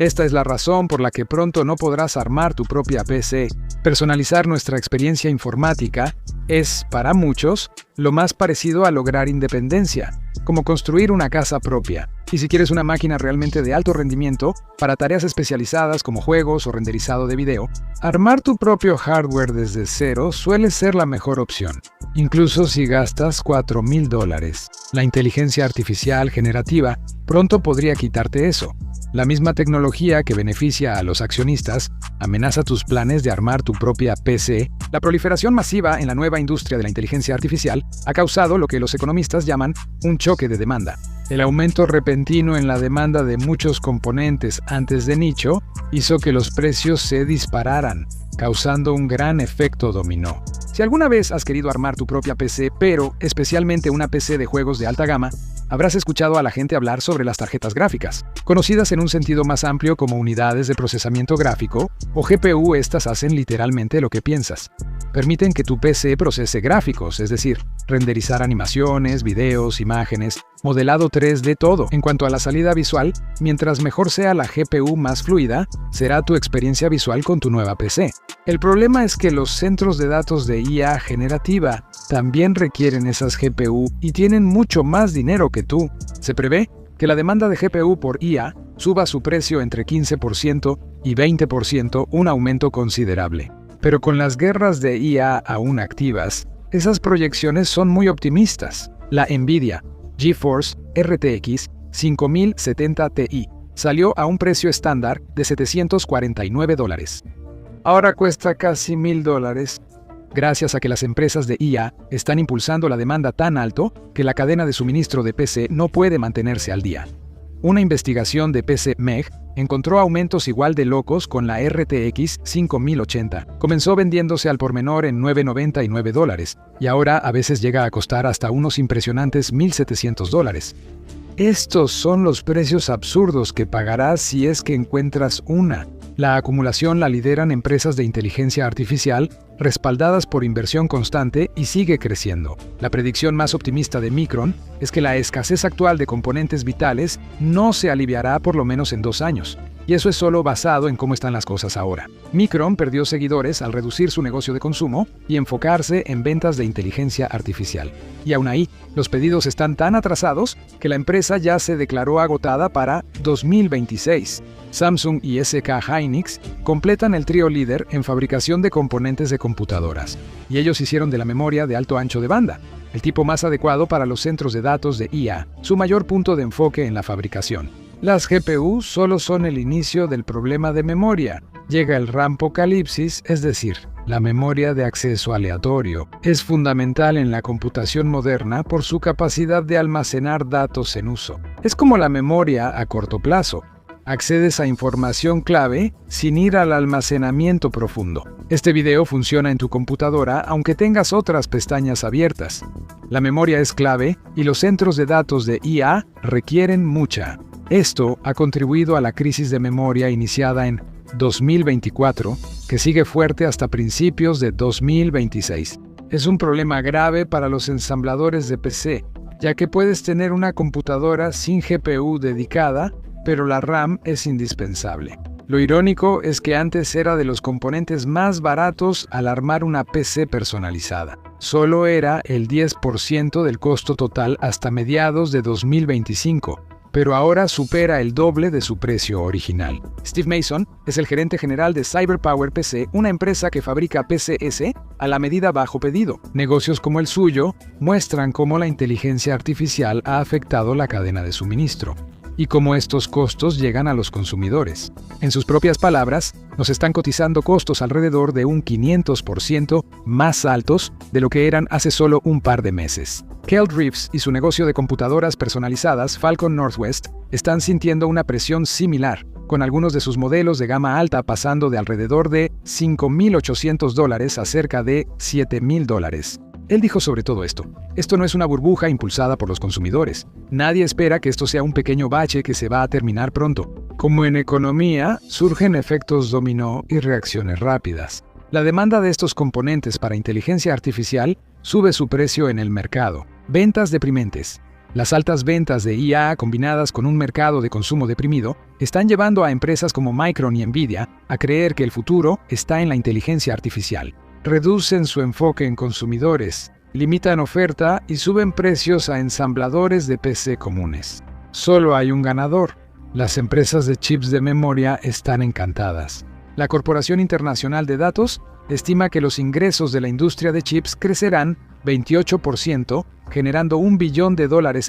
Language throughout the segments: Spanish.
Esta es la razón por la que pronto no podrás armar tu propia PC. Personalizar nuestra experiencia informática es, para muchos, lo más parecido a lograr independencia, como construir una casa propia. Y si quieres una máquina realmente de alto rendimiento, para tareas especializadas como juegos o renderizado de video, armar tu propio hardware desde cero suele ser la mejor opción, incluso si gastas $4,000. La inteligencia artificial generativa pronto podría quitarte eso. La misma tecnología que beneficia a los accionistas amenaza tus planes de armar tu propia PC. La proliferación masiva en la nueva industria de la inteligencia artificial ha causado lo que los economistas llaman un choque de demanda. El aumento repentino en la demanda de muchos componentes antes de nicho hizo que los precios se dispararan, causando un gran efecto dominó. Si alguna vez has querido armar tu propia PC, pero especialmente una PC de juegos de alta gama, habrás escuchado a la gente hablar sobre las tarjetas gráficas, conocidas en un sentido más amplio como unidades de procesamiento gráfico o GPU. Estas hacen literalmente lo que piensas. Permiten que tu PC procese gráficos, es decir, renderizar animaciones, videos, imágenes, modelado 3D, todo. En cuanto a la salida visual, mientras mejor sea la GPU más fluida, será tu experiencia visual con tu nueva PC. El problema es que los centros de datos de IA generativa también requieren esas GPU y tienen mucho más dinero que tú. Se prevé que la demanda de GPU por IA suba su precio entre 15% y 20%, un aumento considerable. Pero con las guerras de IA aún activas, esas proyecciones son muy optimistas. La NVIDIA GeForce RTX 5070 Ti salió a un precio estándar de $749. Ahora cuesta casi $1,000, gracias a que las empresas de IA están impulsando la demanda tan alto que la cadena de suministro de PC no puede mantenerse al día. Una investigación de PC Meg encontró aumentos igual de locos con la RTX 5080. Comenzó vendiéndose al por menor en $999 y ahora a veces llega a costar hasta unos impresionantes $1,700. Estos son los precios absurdos que pagarás si es que encuentras una. La acumulación la lideran empresas de inteligencia artificial respaldadas por inversión constante y sigue creciendo. La predicción más optimista de Micron es que la escasez actual de componentes vitales no se aliviará por lo menos en 2 años. Y eso es solo basado en cómo están las cosas ahora. Micron perdió seguidores al reducir su negocio de consumo y enfocarse en ventas de inteligencia artificial. Y aún ahí, los pedidos están tan atrasados que la empresa ya se declaró agotada para 2026. Samsung y SK Hynix completan el trío líder en fabricación de componentes de computadoras. Y ellos hicieron de la memoria de alto ancho de banda, el tipo más adecuado para los centros de datos de IA, su mayor punto de enfoque en la fabricación. Las GPU solo son el inicio del problema de memoria. Llega el RAM-apocalipsis, es decir, la memoria de acceso aleatorio. Es fundamental en la computación moderna por su capacidad de almacenar datos en uso. Es como la memoria a corto plazo. Accedes a información clave sin ir al almacenamiento profundo. Este video funciona en tu computadora aunque tengas otras pestañas abiertas. La memoria es clave y los centros de datos de IA requieren mucha. Esto ha contribuido a la crisis de memoria iniciada en 2024, que sigue fuerte hasta principios de 2026. Es un problema grave para los ensambladores de PC, ya que puedes tener una computadora sin GPU dedicada, pero la RAM es indispensable. Lo irónico es que antes era de los componentes más baratos al armar una PC personalizada. Solo era el 10% del costo total hasta mediados de 2025. Pero ahora supera el doble de su precio original. Steve Mason es el gerente general de CyberPower PC, una empresa que fabrica PCs a la medida bajo pedido. Negocios como el suyo muestran cómo la inteligencia artificial ha afectado la cadena de suministro y cómo estos costos llegan a los consumidores. En sus propias palabras, nos están cotizando costos alrededor de un 500% más altos de lo que eran hace solo un par de meses. Kel Reeves y su negocio de computadoras personalizadas Falcon Northwest están sintiendo una presión similar, con algunos de sus modelos de gama alta pasando de alrededor de $5,800 a cerca de $7,000. Él dijo sobre todo esto: esto no es una burbuja impulsada por los consumidores. Nadie espera que esto sea un pequeño bache que se va a terminar pronto. Como en economía, surgen efectos dominó y reacciones rápidas. La demanda de estos componentes para inteligencia artificial sube su precio en el mercado. Ventas deprimentes. Las altas ventas de IA combinadas con un mercado de consumo deprimido están llevando a empresas como Micron y Nvidia a creer que el futuro está en la inteligencia artificial. Reducen su enfoque en consumidores, limitan oferta y suben precios a ensambladores de PC comunes. Solo hay un ganador. Las empresas de chips de memoria están encantadas. La Corporación Internacional de Datos estima que los ingresos de la industria de chips crecerán 28%, generando $1 billón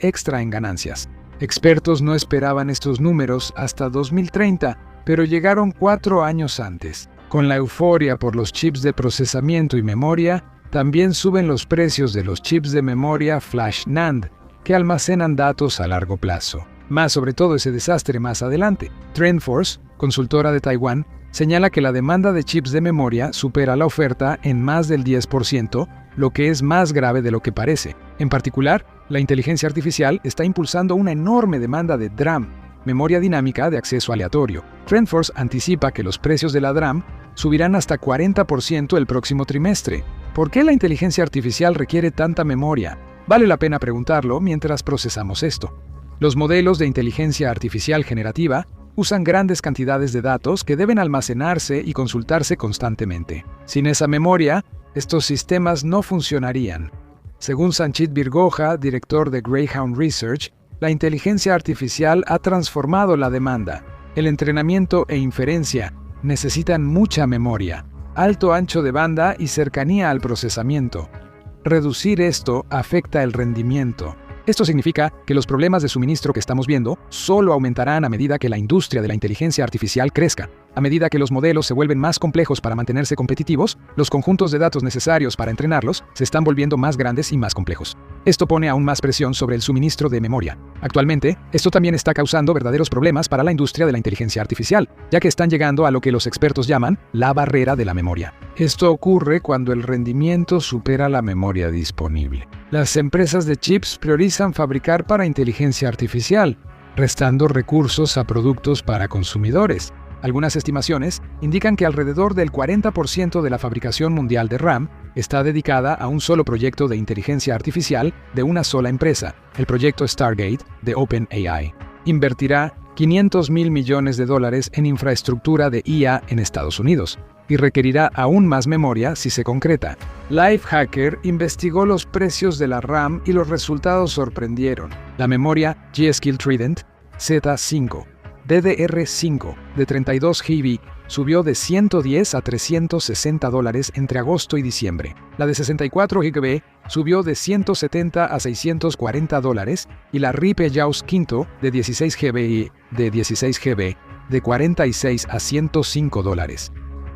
extra en ganancias. Expertos no esperaban estos números hasta 2030, pero llegaron 4 años antes. Con la euforia por los chips de procesamiento y memoria, también suben los precios de los chips de memoria Flash NAND, que almacenan datos a largo plazo. Más sobre todo ese desastre más adelante. TrendForce, consultora de Taiwán, señala que la demanda de chips de memoria supera la oferta en más del 10%, lo que es más grave de lo que parece. En particular, la inteligencia artificial está impulsando una enorme demanda de DRAM, memoria dinámica de acceso aleatorio. TrendForce anticipa que los precios de la DRAM subirán hasta 40% el próximo trimestre. ¿Por qué la inteligencia artificial requiere tanta memoria? Vale la pena preguntarlo mientras procesamos esto. Los modelos de inteligencia artificial generativa usan grandes cantidades de datos que deben almacenarse y consultarse constantemente. Sin esa memoria, estos sistemas no funcionarían. Según Sanchit Virgoja, director de Greyhound Research, la inteligencia artificial ha transformado la demanda. El entrenamiento e inferencia necesitan mucha memoria, alto ancho de banda y cercanía al procesamiento. Reducir esto afecta el rendimiento. Esto significa que los problemas de suministro que estamos viendo solo aumentarán a medida que la industria de la inteligencia artificial crezca. A medida que los modelos se vuelven más complejos para mantenerse competitivos, los conjuntos de datos necesarios para entrenarlos se están volviendo más grandes y más complejos. Esto pone aún más presión sobre el suministro de memoria. Actualmente, esto también está causando verdaderos problemas para la industria de la inteligencia artificial, ya que están llegando a lo que los expertos llaman la barrera de la memoria. Esto ocurre cuando el rendimiento supera la memoria disponible. Las empresas de chips priorizan fabricar para inteligencia artificial, restando recursos a productos para consumidores. Algunas estimaciones indican que alrededor del 40% de la fabricación mundial de RAM está dedicada a un solo proyecto de inteligencia artificial de una sola empresa, el proyecto Stargate de OpenAI. Invertirá $500 mil millones en infraestructura de IA en Estados Unidos y requerirá aún más memoria si se concreta. Lifehacker investigó los precios de la RAM y los resultados sorprendieron. La memoria G-Skill Trident Z5 DDR5 de 32 GB subió de $110 a $360 entre agosto y diciembre. La de 64 GB subió de $170 a $640 y la RIPE JAWS V de 16 GB de $46 a $105.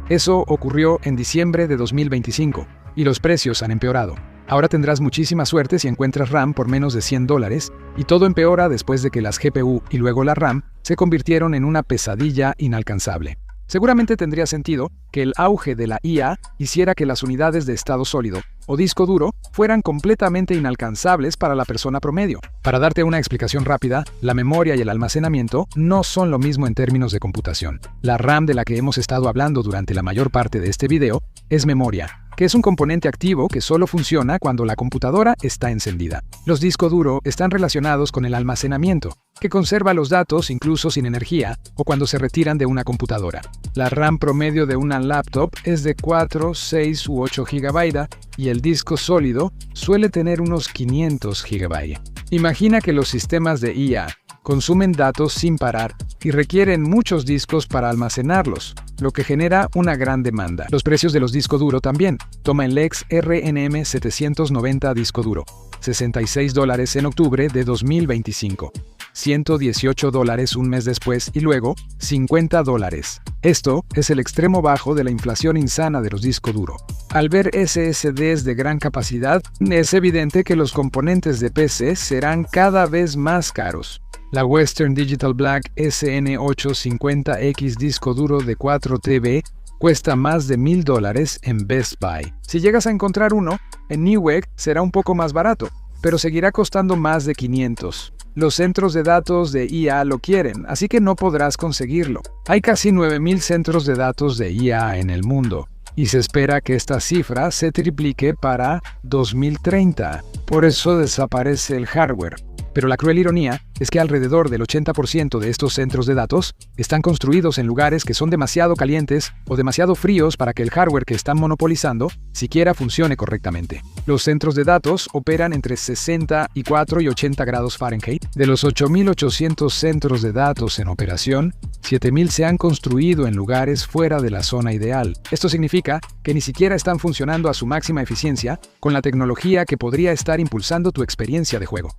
Eso ocurrió en diciembre de 2025 y los precios han empeorado. Ahora tendrás muchísima suerte si encuentras RAM por menos de $100 y todo empeora después de que las GPU y luego la RAM se convirtieron en una pesadilla inalcanzable. Seguramente tendría sentido que el auge de la IA hiciera que las unidades de estado sólido o disco duro fueran completamente inalcanzables para la persona promedio. Para darte una explicación rápida, la memoria y el almacenamiento no son lo mismo en términos de computación. La RAM de la que hemos estado hablando durante la mayor parte de este video es memoria, que es un componente activo que solo funciona cuando la computadora está encendida. Los discos duros están relacionados con el almacenamiento, que conserva los datos incluso sin energía o cuando se retiran de una computadora. La RAM promedio de una laptop es de 4, 6 u 8 GB y el disco sólido suele tener unos 500 GB. Imagina que los sistemas de IA consumen datos sin parar y requieren muchos discos para almacenarlos, lo que genera una gran demanda. Los precios de los discos duros también. Toma el Lex RNM 790 disco duro, $66 en octubre de 2025. $118 un mes después y luego $50. Esto es el extremo bajo de la inflación insana de los discos duros. Al ver SSDs de gran capacidad, es evidente que los componentes de PC serán cada vez más caros. La Western Digital Black SN850X disco duro de 4 TB cuesta más de $1,000 en Best Buy. Si llegas a encontrar uno, en Newegg será un poco más barato, pero seguirá costando más de $500. Los centros de datos de IA lo quieren, así que no podrás conseguirlo. Hay casi 9,000 centros de datos de IA en el mundo, y se espera que esta cifra se triplique para 2030. Por eso desaparece el hardware. Pero la cruel ironía es que alrededor del 80% de estos centros de datos están construidos en lugares que son demasiado calientes o demasiado fríos para que el hardware que están monopolizando siquiera funcione correctamente. Los centros de datos operan entre 64 y 80 grados Fahrenheit. De los 8.800 centros de datos en operación, 7.000 se han construido en lugares fuera de la zona ideal. Esto significa que ni siquiera están funcionando a su máxima eficiencia con la tecnología que podría estar impulsando tu experiencia de juego.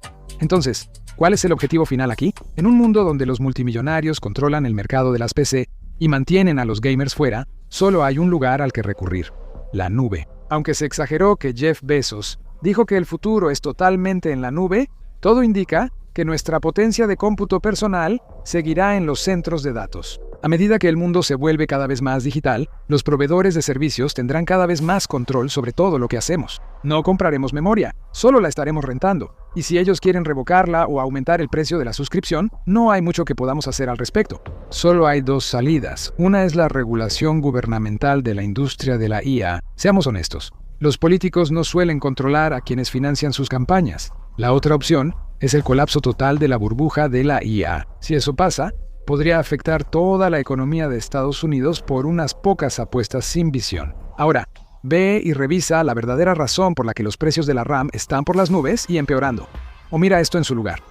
Entonces, ¿cuál es el objetivo final aquí? En un mundo donde los multimillonarios controlan el mercado de las PC y mantienen a los gamers fuera, solo hay un lugar al que recurrir: la nube. Aunque se exageró que Jeff Bezos dijo que el futuro es totalmente en la nube, todo indica que nuestra potencia de cómputo personal seguirá en los centros de datos. A medida que el mundo se vuelve cada vez más digital, los proveedores de servicios tendrán cada vez más control sobre todo lo que hacemos. No compraremos memoria, solo la estaremos rentando. Y si ellos quieren revocarla o aumentar el precio de la suscripción, no hay mucho que podamos hacer al respecto. Solo hay dos salidas. Una es la regulación gubernamental de la industria de la IA. Seamos honestos, los políticos no suelen controlar a quienes financian sus campañas. La otra opción es el colapso total de la burbuja de la IA. Si eso pasa, podría afectar toda la economía de Estados Unidos por unas pocas apuestas sin visión. Ahora, ve y revisa la verdadera razón por la que los precios de la RAM están por las nubes y empeorando. O mira esto en su lugar.